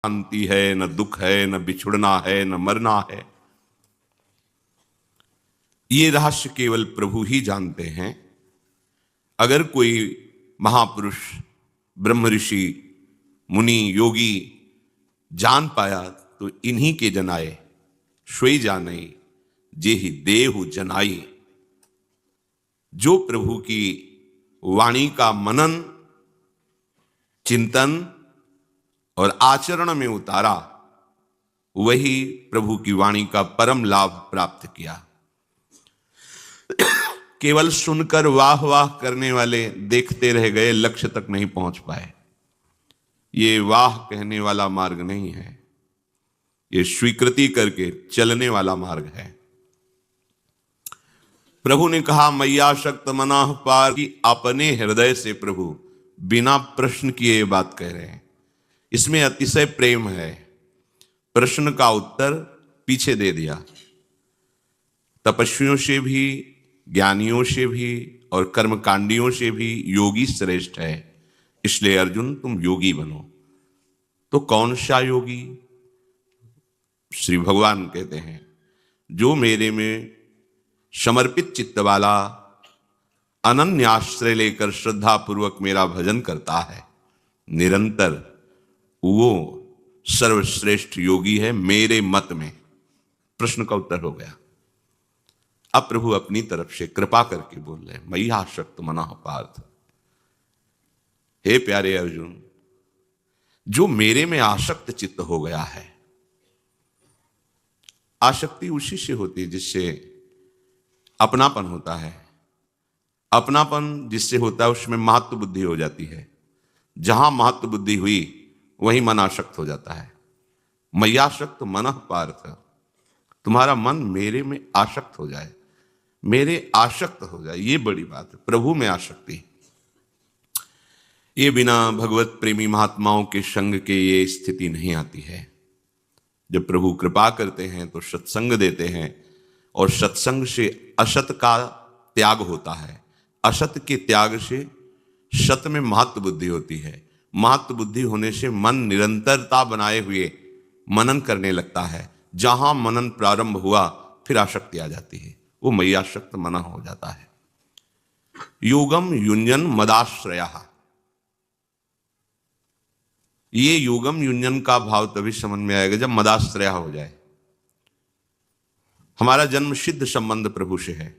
शांति है, न दुख है, न बिछुड़ना है, न मरना है। ये रहस्य केवल प्रभु ही जानते हैं। अगर कोई महापुरुष, ब्रह्म ऋषि, मुनि, योगी जान पाया तो इन्हीं के जनाए श्वेई जानई जे ही देहु जनाई। जो प्रभु की वाणी का मनन, चिंतन और आचरण में उतारा, वही प्रभु की वाणी का परम लाभ प्राप्त किया। केवल सुनकर वाह वाह करने वाले देखते रह गए, लक्ष्य तक नहीं पहुंच पाए। ये वाह कहने वाला मार्ग नहीं है, ये स्वीकृति करके चलने वाला मार्ग है। प्रभु ने कहा, मैया शक्त मनाह पार, कि अपने हृदय से प्रभु बिना प्रश्न किए ये बात कह रहे हैं। इसमें अतिशय प्रेम है। प्रश्न का उत्तर पीछे दे दिया। तपस्वियों से भी, ज्ञानियों से भी और कर्मकांडियों से भी योगी श्रेष्ठ है। इसलिए अर्जुन तुम योगी बनो। तो कौन सा योगी? श्री भगवान कहते हैं, जो मेरे में समर्पित चित्त वाला, अनन्य आश्रय लेकर श्रद्धा पूर्वक मेरा भजन करता है निरंतर, वो सर्वश्रेष्ठ योगी है मेरे मत में। प्रश्न का उत्तर हो गया। अब प्रभु अपनी तरफ से कृपा करके बोल रहे हैं, मयि आसक्त मनः पार्थ। हे प्यारे अर्जुन, जो मेरे में आसक्त चित्त हो गया है, आसक्ति उसी से होती है जिससे अपनापन होता है। अपनापन जिससे होता है उसमें महत्व बुद्धि हो जाती है। जहां महत्व बुद्धि हुई वहीं मन आसक्त हो जाता है। मय्यासक्त मनः पार्थ, तुम्हारा मन मेरे में आसक्त हो जाए, मेरे आसक्त हो जाए, ये बड़ी बात है। प्रभु में आसक्ति, ये बिना भगवत प्रेमी महात्माओं के संग के ये स्थिति नहीं आती है। जब प्रभु कृपा करते हैं तो सत्संग देते हैं, और सत्संग से असत का त्याग होता है। असत के त्याग से सत में महत्व बुद्धि होती है। महत्व बुद्धि होने से मन निरंतरता बनाए हुए मनन करने लगता है। जहां मनन प्रारंभ हुआ फिर आसक्ति आ जाती है, वो मय्यासक्त मना हो जाता है। योगम युञ्जन मदाश्रयः, ये योगम युञ्जन का भाव तभी समझ में आएगा जब मदाश्रय हो जाए। हमारा जन्म सिद्ध संबंध प्रभु से है,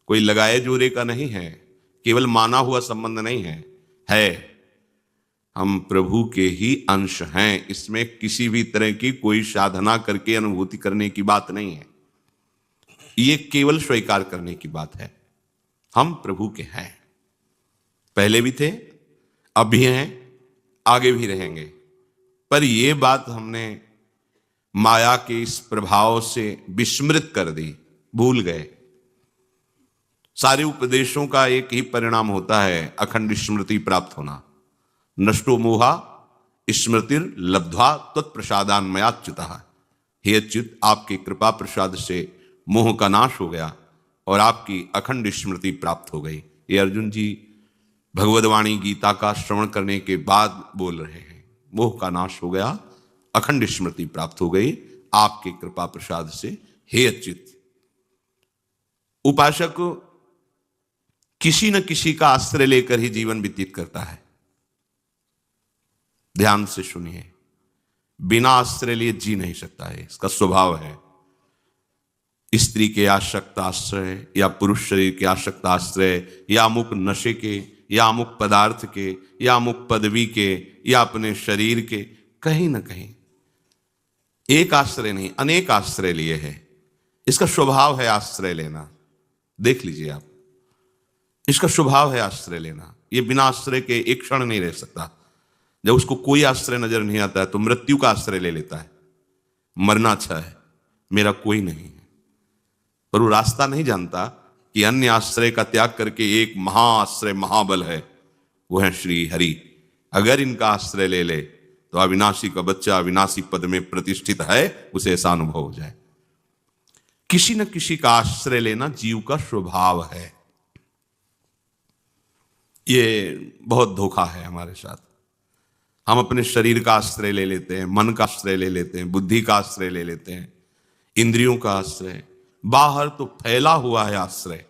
कोई लगाए जोरे का नहीं है, केवल माना हुआ संबंध नहीं है। हम प्रभु के ही अंश हैं। इसमें किसी भी तरह की कोई साधना करके अनुभूति करने की बात नहीं है। ये केवल स्वीकार करने की बात है। हम प्रभु के हैं, पहले भी थे, अब भी हैं, आगे भी रहेंगे। पर ये बात हमने माया के इस प्रभाव से विस्मृत कर दी, भूल गए। सारे उपदेशों का एक ही परिणाम होता है, अखंड स्मृति प्राप्त होना। नष्टो मोहा स्मृतिर लब्ध्वा त्वत्प्रसादान मयाच्युतः। हे अच्युत, आपकी कृपा प्रसाद से मोह का नाश हो गया और आपकी अखंड स्मृति प्राप्त हो गई। ये अर्जुन जी भगवद्वाणी गीता का श्रवण करने के बाद बोल रहे हैं। मोह का नाश हो गया, अखंड स्मृति प्राप्त हो गई आपके कृपा प्रसाद से, हे अच्युत। उपासक किसी न किसी का आश्रय लेकर ही जीवन व्यतीत करता है। ध्यान से सुनिए, बिना आश्रय लिए जी नहीं सकता है, इसका स्वभाव है। स्त्री के आसक्त आश्रय, या पुरुष शरीर के आसक्त आश्रय, या अमुक नशे के, या अमुक पदार्थ के, या अमुक पदवी के, या अपने शरीर के, कहीं ना कहीं एक आश्रय नहीं, अनेक आश्रय लिए है। इसका स्वभाव है आश्रय लेना। देख लीजिए आप, इसका स्वभाव है आश्रय लेना। ये बिना आश्रय के एक क्षण नहीं रह सकता। जब उसको कोई आश्रय नजर नहीं आता है तो मृत्यु का आश्रय ले लेता है। मरना अच्छा है, मेरा कोई नहीं है। पर वो रास्ता नहीं जानता कि अन्य आश्रय का त्याग करके एक महाआश्रय, महाबल है, वो है श्री हरि। अगर इनका आश्रय ले ले तो अविनाशी का बच्चा अविनाशी पद में प्रतिष्ठित है, उसे ऐसा अनुभव हो जाए। किसी न किसी का आश्रय लेना जीव का स्वभाव है। ये बहुत धोखा है हमारे साथ। हम अपने शरीर का आश्रय ले लेते हैं, मन का आश्रय ले लेते हैं, बुद्धि का आश्रय ले लेते हैं, इंद्रियों का आश्रय। बाहर तो फैला हुआ है आश्रय,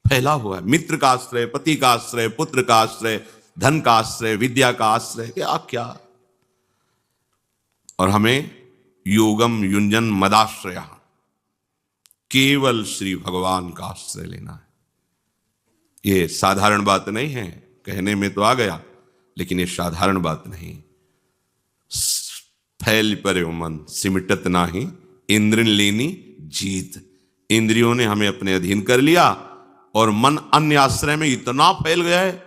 फैला हुआ है। मित्र का आश्रय, पति का आश्रय, पुत्र का आश्रय, धन का आश्रय, विद्या का आश्रय, क्या क्या। और हमें योगम युंजन मदाश्रय, केवल श्री भगवान का आश्रय लेना है। ये साधारण बात नहीं है, कहने में तो आ गया, लेकिन ये साधारण बात नहीं। फैल पर मन सिमटत नाही, इंद्रिन लेनी जीत। इंद्रियों ने हमें अपने अधीन कर लिया और मन अन्य आश्रय में इतना फैल गया है।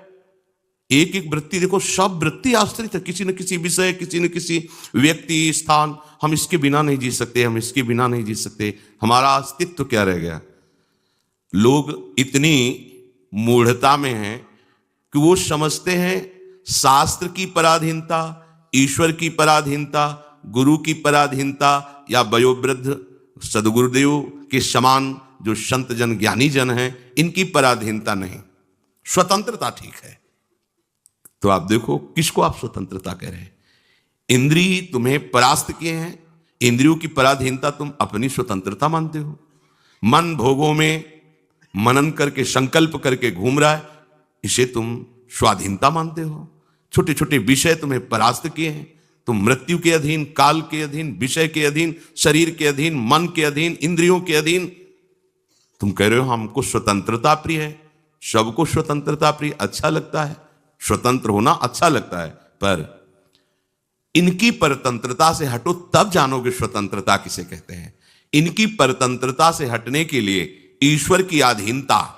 एक एक वृत्ति देखो, सब वृत्ति आश्रित है किसी न किसी विषय, किसी न किसी व्यक्ति, स्थान। हम इसके बिना नहीं जी सकते, हम इसके बिना नहीं जी सकते। हमारा अस्तित्व तो क्या रह गया। लोग इतनी मूढ़ता में हैं कि वो समझते हैं शास्त्र की पराधीनता, ईश्वर की पराधीनता, गुरु की पराधीनता या वयोवृद्ध सदगुरुदेव के समान जो संत जन, ज्ञानी जन हैं, इनकी पराधीनता नहीं। स्वतंत्रता ठीक है। तो आप देखो किसको आप स्वतंत्रता कह रहे हैं। इंद्रिय तुम्हें परास्त किए हैं, इंद्रियों की पराधीनता तुम अपनी स्वतंत्रता मानते हो। मन भोगों में मनन करके, संकल्प करके घूम रहा है, इसे तुम स्वाधीनता मानते हो। छोटे छोटे विषय तुम्हें परास्त किए हैं, तुम मृत्यु के अधीन, काल के अधीन, विषय के अधीन, शरीर के अधीन, मन के अधीन, इंद्रियों के अधीन। तुम कह रहे हो हमको स्वतंत्रता प्रिय है। सबको स्वतंत्रता प्रिय अच्छा लगता है, स्वतंत्र होना अच्छा लगता है, पर इनकी परतंत्रता से हटो तब जानोगे स्वतंत्रता किसे कहते हैं। इनकी परतंत्रता से हटने के लिए ईश्वर की अधीनता,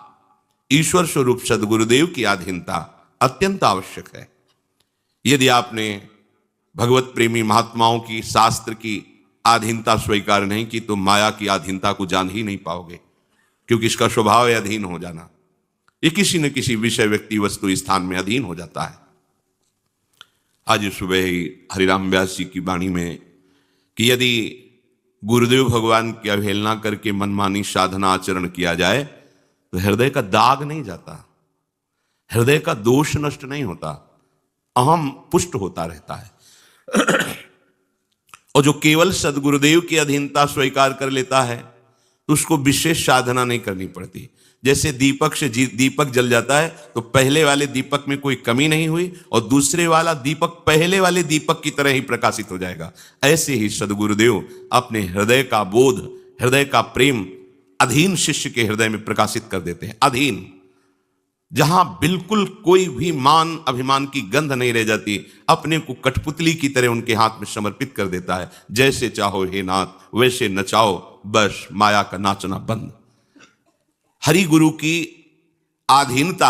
ईश्वर स्वरूप सदगुरुदेव की अधीनता अत्यंत आवश्यक है। यदि आपने भगवत प्रेमी महात्माओं की, शास्त्र की अधीनता स्वीकार नहीं की तो माया की अधीनता को जान ही नहीं पाओगे, क्योंकि इसका स्वभाव है अधीन हो जाना। ये किसी न किसी विषय, व्यक्ति, वस्तु, स्थान में अधीन हो जाता है। आज सुबह ही हरिराम व्यास जी की वाणी में कि यदि गुरुदेव भगवान की अवहेलना करके मनमानी साधना आचरण किया जाए तो हृदय का दाग नहीं जाता, हृदय का दोष नष्ट नहीं होता, अहम पुष्ट होता रहता है। और जो केवल सदगुरुदेव की अधीनता स्वीकार कर लेता है तो उसको विशेष साधना नहीं करनी पड़ती। जैसे दीपक से दीपक जल जाता है तो पहले वाले दीपक में कोई कमी नहीं हुई और दूसरे वाला दीपक पहले वाले दीपक की तरह ही प्रकाशित हो जाएगा। ऐसे ही सदगुरुदेव अपने हृदय का बोध, हृदय का प्रेम अधीन शिष्य के हृदय में प्रकाशित कर देते हैं। अधीन, जहां बिल्कुल कोई भी मान अभिमान की गंध नहीं रह जाती, अपने को कठपुतली की तरह उनके हाथ में समर्पित कर देता है। जैसे चाहो हे नाथ वैसे नचाओ, बस माया का नाचना बंद। हरि गुरु की आधीनता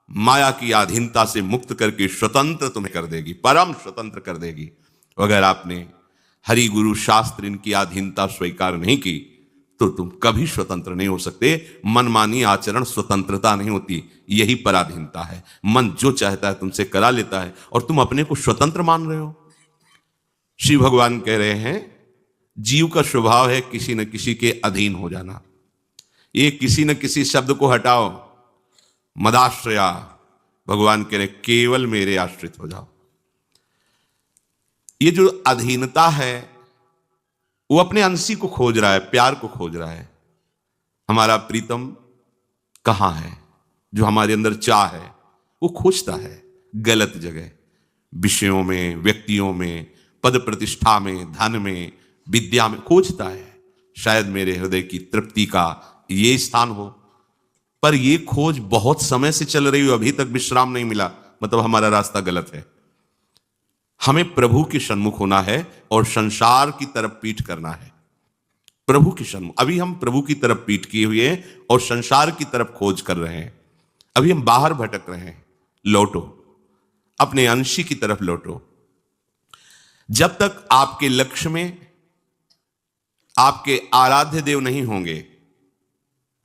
माया की आधीनता से मुक्त करके स्वतंत्र तुम्हें कर देगी, परम स्वतंत्र कर देगी। अगर आपने हरि गुरु शास्त्र इनकी आधीनता स्वीकार नहीं की तो तुम कभी स्वतंत्र नहीं हो सकते। मनमानी आचरण स्वतंत्रता नहीं होती, यही पराधीनता है। मन जो चाहता है तुमसे करा लेता है और तुम अपने को स्वतंत्र मान रहे हो। श्री भगवान कह रहे हैं जीव का स्वभाव है किसी न किसी के अधीन हो जाना। ये किसी न किसी शब्द को हटाओ, मदाश्रया, भगवान कह रहे केवल मेरे आश्रित हो जाओ। ये जो अधीनता है वो अपने अंशी को खोज रहा है, प्यार को खोज रहा है। हमारा प्रीतम कहां है, जो हमारे अंदर चाह है वो खोजता है गलत जगह, विषयों में, व्यक्तियों में, पद प्रतिष्ठा में, धन में, विद्या में खोजता है। शायद मेरे हृदय की तृप्ति का ये स्थान हो, पर ये खोज बहुत समय से चल रही हो, अभी तक विश्राम नहीं मिला, मतलब हमारा रास्ता गलत है। हमें प्रभु के सन्मुख होना है और संसार की तरफ पीठ करना है। प्रभु के सन्मुख, अभी हम प्रभु की तरफ पीठ किए हुए हैं और संसार की तरफ खोज कर रहे हैं। अभी हम बाहर भटक रहे हैं। लौटो, अपने अंशी की तरफ लौटो। जब तक आपके लक्ष्य में आपके आराध्य देव नहीं होंगे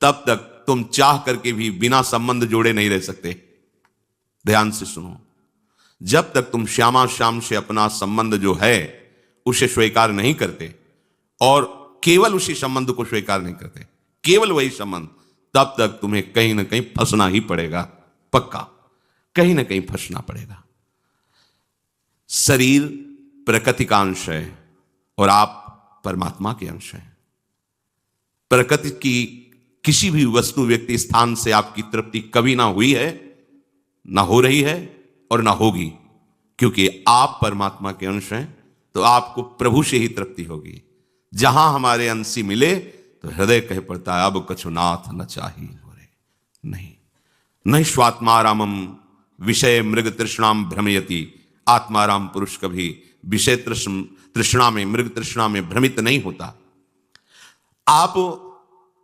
तब तक तुम चाह करके भी बिना संबंध जोड़े नहीं रह सकते। ध्यान से सुनो, जब तक तुम श्यामा श्याम से अपना संबंध जो है उसे स्वीकार नहीं करते और केवल उसी संबंध को स्वीकार नहीं करते, केवल वही संबंध, तब तक तुम्हें कहीं ना कहीं फंसना ही पड़ेगा। पक्का कहीं ना कहीं फंसना पड़ेगा। शरीर प्रकृति का अंश है और आप परमात्मा के अंश हैं। प्रकृति की किसी भी वस्तु, व्यक्ति, स्थान से आपकी तृप्ति कभी ना हुई है, ना हो रही है और ना होगी, क्योंकि आप परमात्मा के अंश हैं। तो आपको प्रभु से ही तृप्ति होगी। जहां हमारे अंशी मिले तो हृदय कह पड़ता है अब कछु नाथ न चाही मोरे। नहीं स्वात्मारामम विषय मृग तृष्णाम भ्रमयति। आत्माराम पुरुष कभी विषय तृष्णा में, मृग तृष्णा में भ्रमित नहीं होता। आप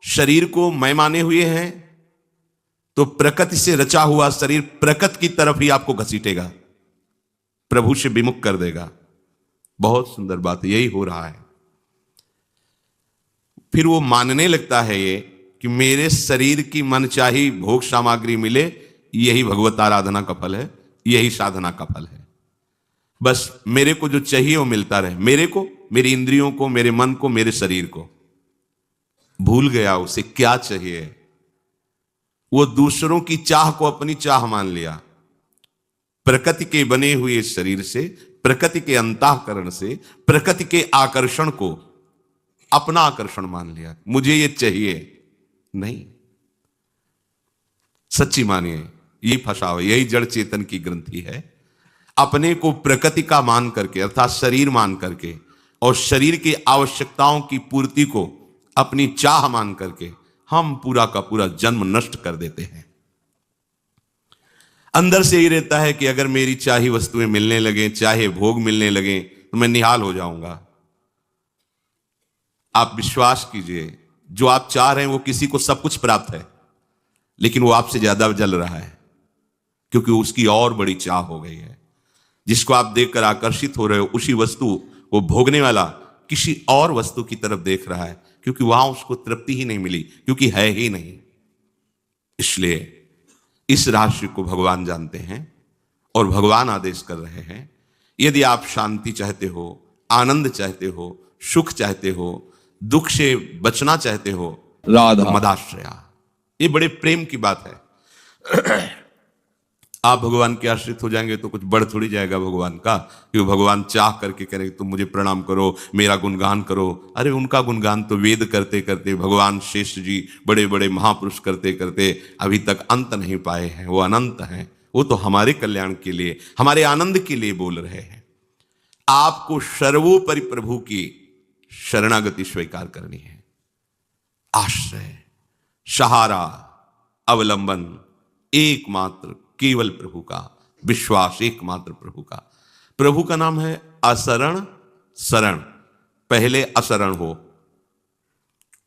शरीर को मैं माने हुए हैं तो प्रकृति से रचा हुआ शरीर प्रकृति की तरफ ही आपको घसीटेगा, प्रभु से विमुख कर देगा। बहुत सुंदर बात, यही हो रहा है। फिर वो मानने लगता है ये कि मेरे शरीर की मनचाही भोग सामग्री मिले, यही भगवत आराधना का फल है, यही साधना का फल है। बस मेरे को जो चाहिए वो मिलता रहे, मेरे को, मेरी इंद्रियों को, मेरे मन को, मेरे शरीर को। भूल गया उसे क्या चाहिए। वो दूसरों की चाह को अपनी चाह मान लिया। प्रकृति के बने हुए शरीर से, प्रकृति के अंतःकरण से, प्रकृति के आकर्षण को अपना आकर्षण मान लिया। मुझे ये चाहिए नहीं। सच्ची मानिए, यही फंसा हुआ, यही जड़ चेतन की ग्रंथि है। अपने को प्रकृति का मान करके, अर्थात शरीर मान करके, और शरीर की आवश्यकताओं की पूर्ति को अपनी चाह मान करके हम पूरा का पूरा जन्म नष्ट कर देते हैं। अंदर से ही रहता है कि अगर मेरी चाही वस्तुएं मिलने लगे, चाहे भोग मिलने लगे, तो मैं निहाल हो जाऊंगा। आप विश्वास कीजिए, जो आप चाह रहे हैं वो किसी को सब कुछ प्राप्त है, लेकिन वो आपसे ज्यादा जल रहा है, क्योंकि उसकी और बड़ी चाह हो गई है। जिसको आप देखकर आकर्षित हो रहे हो, उसी वस्तु को भोगने वाला किसी और वस्तु की तरफ देख रहा है, क्योंकि वहां उसको तृप्ति ही नहीं मिली, क्योंकि है ही नहीं। इसलिए इस रहस्य को भगवान जानते हैं और भगवान आदेश कर रहे हैं, यदि आप शांति चाहते हो, आनंद चाहते हो, सुख चाहते हो, दुख से बचना चाहते हो, राधा मदाश्रया। ये बड़े प्रेम की बात है। आप भगवान के आश्रित हो जाएंगे तो कुछ बढ़ थोड़ी जाएगा भगवान का, कि भगवान चाह करके करें तुम मुझे प्रणाम करो, मेरा गुणगान करो। अरे उनका गुणगान तो वेद करते करते, भगवान शेष जी बड़े बड़े महापुरुष करते करते अभी तक अंत नहीं पाए हैं। वो अनंत हैं, वो तो हमारे कल्याण के लिए, हमारे आनंद के लिए बोल रहे हैं। आपको सर्वोपरि प्रभु की शरणागति स्वीकार करनी है। आश्रय, सहारा, अवलंबन एकमात्र केवल प्रभु का, विश्वास एकमात्र प्रभु का। प्रभु का नाम है असरण शरण। पहले असरण हो,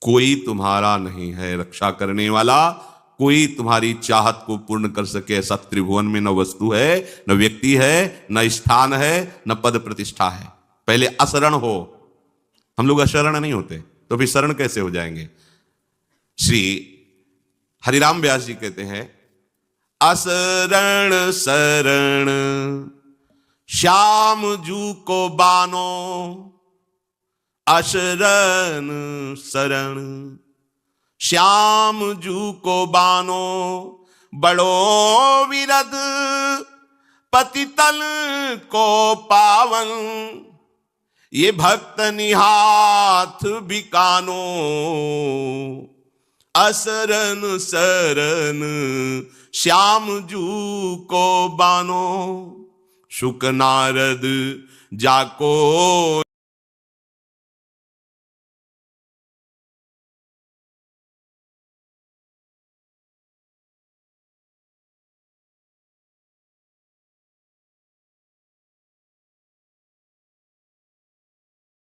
कोई तुम्हारा नहीं है रक्षा करने वाला, कोई तुम्हारी चाहत को पूर्ण कर सके ऐसा त्रिभुवन में न वस्तु है, न व्यक्ति है, न स्थान है, न पद प्रतिष्ठा है। पहले असरण हो। हम लोग अशरण नहीं होते तो फिर शरण कैसे हो जाएंगे। श्री हरिराम व्यास जी कहते हैं, असरण शरण श्याम जू को बानो, अशरण शरण श्याम जू को बानो, बड़ो विरद पतितल को पावन, ये भक्त निहाथ बिकानो, असरन शरण श्याम जू को बानो, शुक नारद जाको